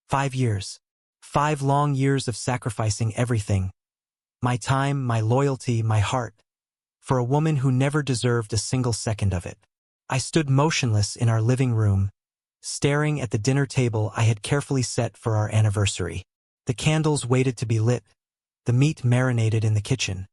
5 years. 5 long years of sacrificing everything. My time, my loyalty, my heart. For a woman who never deserved a single second of it. I stood motionless in our living room, staring at the dinner table I had carefully set for our anniversary. The candles waited to be lit, the meat marinated in the kitchen,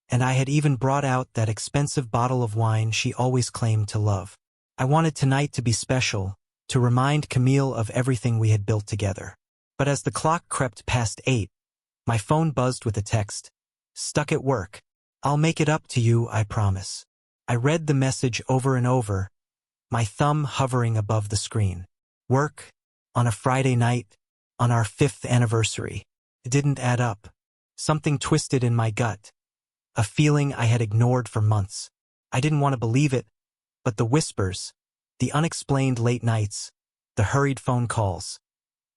and I had even brought out that expensive bottle of wine she always claimed to love. I wanted tonight to be special, to remind Camille of everything we had built together. But as the clock crept past 8, my phone buzzed with a text. Stuck at work. I'll make it up to you, I promise. I read the message over and over, my thumb hovering above the screen. Work? On a Friday night? On our 5th anniversary? It didn't add up. Something twisted in my gut. A feeling I had ignored for months. I didn't want to believe it, but the whispers, the unexplained late nights, the hurried phone calls,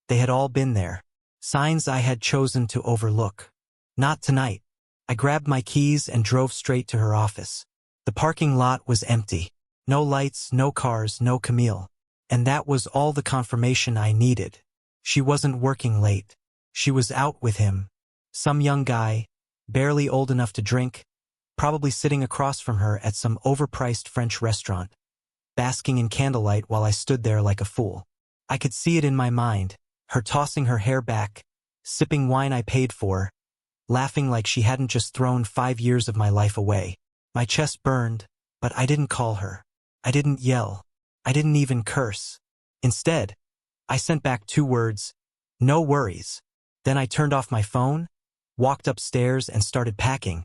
they had all been there. Signs I had chosen to overlook. Not tonight. I grabbed my keys and drove straight to her office. The parking lot was empty. No lights, no cars, no Camille. And that was all the confirmation I needed. She wasn't working late. She was out with him. Some young guy, barely old enough to drink, probably sitting across from her at some overpriced French restaurant, basking in candlelight while I stood there like a fool. I could see it in my mind, her tossing her hair back, sipping wine I paid for, laughing like she hadn't just thrown 5 years of my life away. My chest burned, but I didn't call her. I didn't yell. I didn't even curse. Instead, I sent back 2 words, no worries. Then I turned off my phone, walked upstairs and started packing.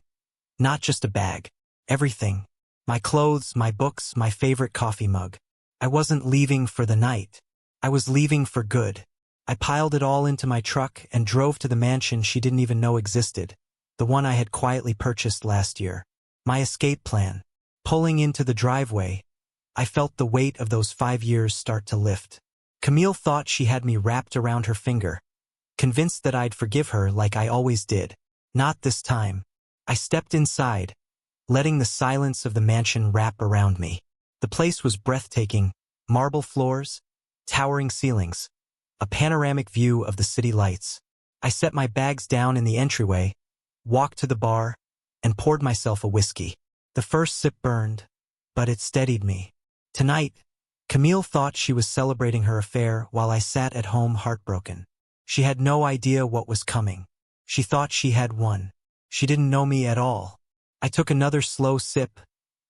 Not just a bag. Everything. My clothes, my books, my favorite coffee mug. I wasn't leaving for the night. I was leaving for good. I piled it all into my truck and drove to the mansion she didn't even know existed, the one I had quietly purchased last year. My escape plan. Pulling into the driveway, I felt the weight of those 5 years start to lift. Camille thought she had me wrapped around her finger, convinced that I'd forgive her like I always did. Not this time. I stepped inside, letting the silence of the mansion wrap around me. The place was breathtaking, marble floors, towering ceilings, a panoramic view of the city lights. I set my bags down in the entryway, walked to the bar, and poured myself a whiskey. The first sip burned, but it steadied me. Tonight, Camille thought she was celebrating her affair while I sat at home heartbroken. She had no idea what was coming. She thought she had won. She didn't know me at all. I took another slow sip,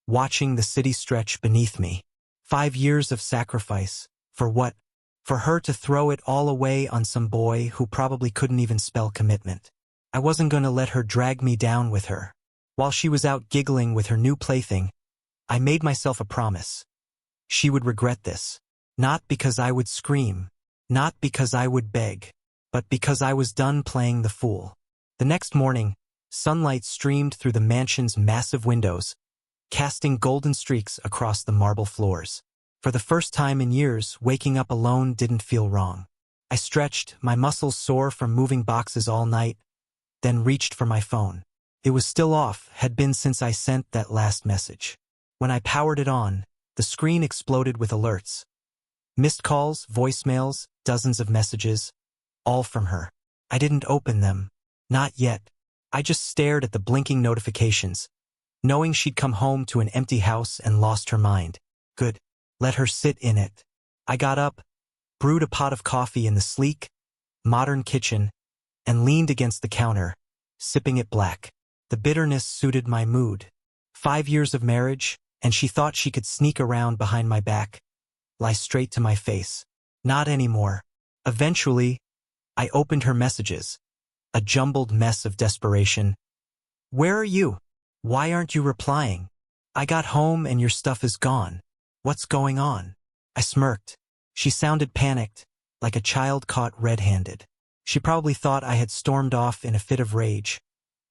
watching the city stretch beneath me. 5 years of sacrifice. For what? For her to throw it all away on some boy who probably couldn't even spell commitment. I wasn't going to let her drag me down with her. While she was out giggling with her new plaything, I made myself a promise. She would regret this. Not because I would scream, not because I would beg, but because I was done playing the fool. The next morning, sunlight streamed through the mansion's massive windows, casting golden streaks across the marble floors. For the first time in years, waking up alone didn't feel wrong. I stretched, my muscles sore from moving boxes all night, then reached for my phone. It was still off, had been since I sent that last message. When I powered it on, the screen exploded with alerts. Missed calls, voicemails, dozens of messages, all from her. I didn't open them. Not yet. I just stared at the blinking notifications, knowing she'd come home to an empty house and lost her mind. Good. Let her sit in it. I got up, brewed a pot of coffee in the sleek, modern kitchen, and leaned against the counter, sipping it black. The bitterness suited my mood. 5 years of marriage, and she thought she could sneak around behind my back, lie straight to my face. Not anymore. Eventually, I opened her messages, a jumbled mess of desperation. Where are you? Why aren't you replying? I got home and your stuff is gone. What's going on? I smirked. She sounded panicked, like a child caught red-handed. She probably thought I had stormed off in a fit of rage,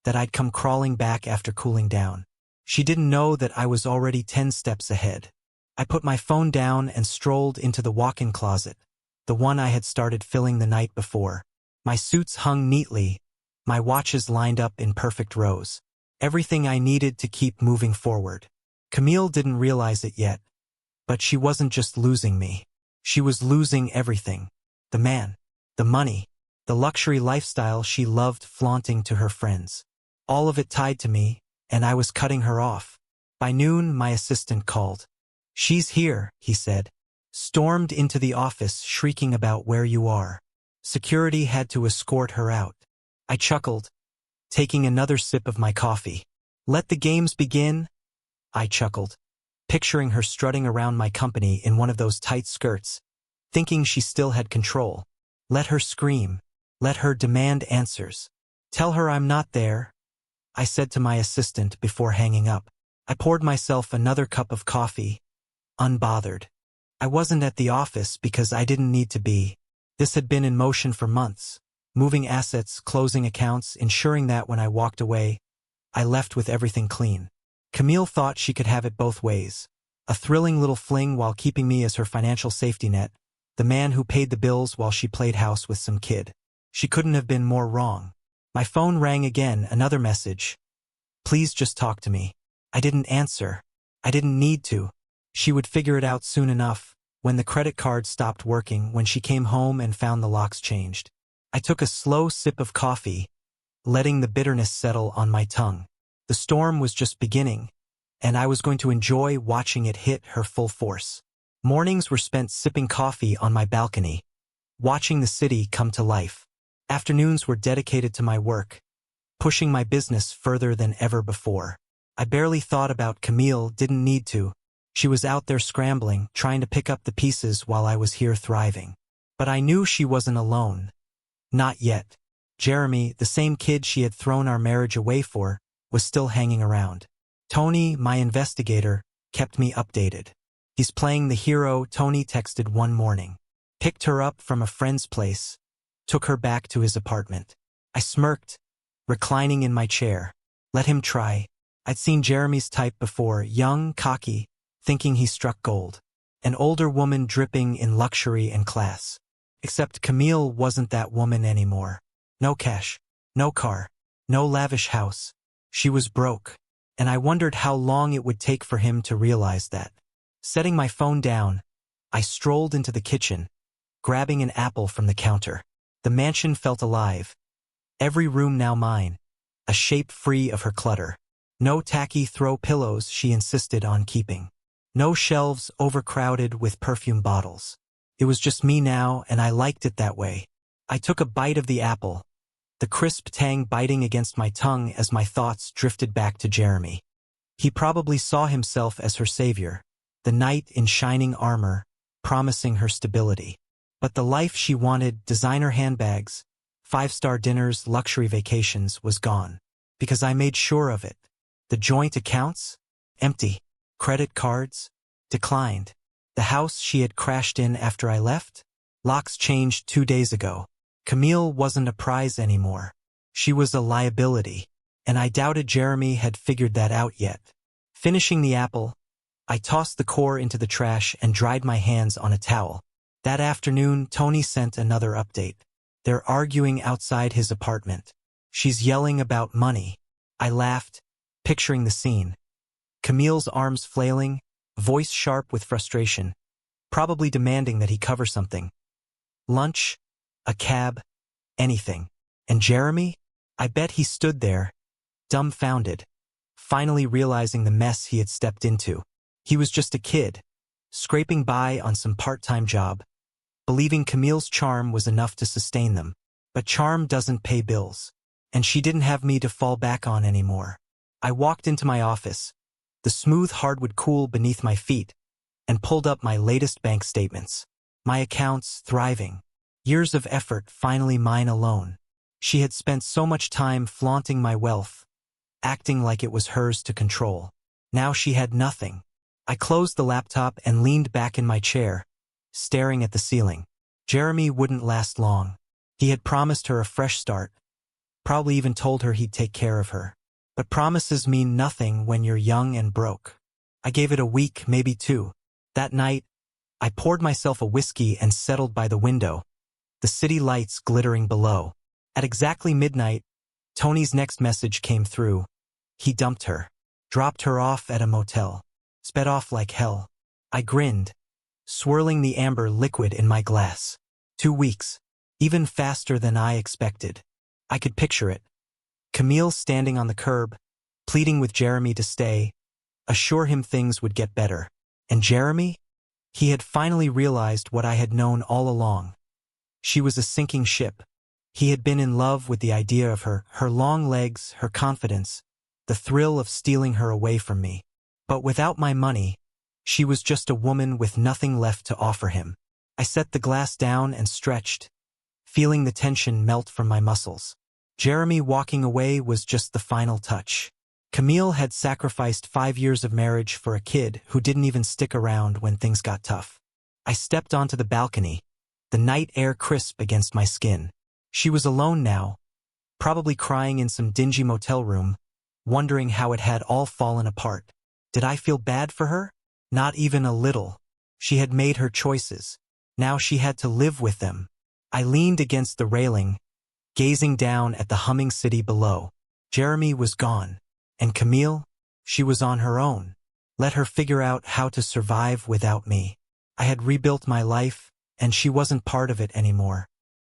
that I'd come crawling back after cooling down. She didn't know that I was already 10 steps ahead. I put my phone down and strolled into the walk-in closet, the one I had started filling the night before. My suits hung neatly, my watches lined up in perfect rows. Everything I needed to keep moving forward. Camille didn't realize it yet, but she wasn't just losing me. She was losing everything. The man. the money, the luxury lifestyle she loved flaunting to her friends. All of it tied to me, and I was cutting her off. By noon, my assistant called. "She's here," he said. Stormed into the office shrieking about where you are. Security had to escort her out. I chuckled, taking another sip of my coffee. "Let the games begin," I chuckled, picturing her strutting around my company in one of those tight skirts, thinking she still had control. Let her scream. Let her demand answers. "Tell her I'm not there," I said to my assistant before hanging up. I poured myself another cup of coffee, unbothered. I wasn't at the office because I didn't need to be. This had been in motion for months, moving assets, closing accounts, ensuring that when I walked away, I left with everything clean. Camille thought she could have it both ways. A thrilling little fling while keeping me as her financial safety net, the man who paid the bills while she played house with some kid. She couldn't have been more wrong. My phone rang again, another message. "Please just talk to me." I didn't answer. I didn't need to. She would figure it out soon enough, when the credit card stopped working, when she came home and found the locks changed. I took a slow sip of coffee, letting the bitterness settle on my tongue. The storm was just beginning, and I was going to enjoy watching it hit her full force. Mornings were spent sipping coffee on my balcony, watching the city come to life. Afternoons were dedicated to my work, pushing my business further than ever before. I barely thought about Camille, didn't need to. She was out there scrambling, trying to pick up the pieces while I was here thriving. But I knew she wasn't alone. Not yet. Jeremy, the same kid she had thrown our marriage away for, was still hanging around. Tony, my investigator, kept me updated. "He's playing the hero," Tony texted one morning. Picked her up from a friend's place, took her back to his apartment. I smirked, reclining in my chair. Let him try. I'd seen Jeremy's type before, young, cocky, thinking he struck gold. An older woman dripping in luxury and class. Except Camille wasn't that woman anymore. No cash, no car, no lavish house. She was broke, and I wondered how long it would take for him to realize that. Setting my phone down, I strolled into the kitchen, grabbing an apple from the counter. The mansion felt alive. Every room now mine, a shape free of her clutter. No tacky throw pillows she insisted on keeping. No shelves overcrowded with perfume bottles. It was just me now, and I liked it that way. I took a bite of the apple, the crisp tang biting against my tongue as my thoughts drifted back to Jeremy. He probably saw himself as her savior, the knight in shining armor, promising her stability. But the life she wanted, designer handbags, five-star dinners, luxury vacations, was gone. Because I made sure of it. The joint accounts? Empty. Credit cards? Declined. The house she had crashed in after I left? Locks changed 2 days ago. Camille wasn't a prize anymore. She was a liability, and I doubted Jeremy had figured that out yet. Finishing the apple, I tossed the core into the trash and dried my hands on a towel. That afternoon, Tony sent another update. They're arguing outside his apartment. She's yelling about money. I laughed, picturing the scene. Camille's arms flailing, voice sharp with frustration, probably demanding that he cover something. Lunch, a cab, anything. And Jeremy? I bet he stood there, dumbfounded, finally realizing the mess he had stepped into. He was just a kid, scraping by on some part-time job, believing Camille's charm was enough to sustain them. But charm doesn't pay bills, and she didn't have me to fall back on anymore. I walked into my office, the smooth hardwood cool beneath my feet, and pulled up my latest bank statements. My accounts thriving. Years of effort finally mine alone. She had spent so much time flaunting my wealth, acting like it was hers to control. Now she had nothing. I closed the laptop and leaned back in my chair, staring at the ceiling. Jeremy wouldn't last long. He had promised her a fresh start, probably even told her he'd take care of her. But promises mean nothing when you're young and broke. I gave it a week, maybe 2. That night, I poured myself a whiskey and settled by the window, the city lights glittering below. At exactly midnight, Tony's next message came through. He dumped her, dropped her off at a motel, sped off like hell. I grinned, swirling the amber liquid in my glass. 2 weeks. even faster than I expected. I could picture it. Camille standing on the curb, pleading with Jeremy to stay, assure him things would get better. And Jeremy? He had finally realized what I had known all along. She was a sinking ship. He had been in love with the idea of her long legs, her confidence, the thrill of stealing her away from me. But without my money, she was just a woman with nothing left to offer him. I set the glass down and stretched, feeling the tension melt from my muscles. Jeremy walking away was just the final touch. Camille had sacrificed 5 years of marriage for a kid who didn't even stick around when things got tough. I stepped onto the balcony, the night air crisp against my skin. She was alone now, probably crying in some dingy motel room, wondering how it had all fallen apart. Did I feel bad for her? Not even a little. She had made her choices. Now she had to live with them. I leaned against the railing, gazing down at the humming city below. Jeremy was gone. And Camille? She was on her own. Let her figure out how to survive without me. I had rebuilt my life, and she wasn't part of it anymore.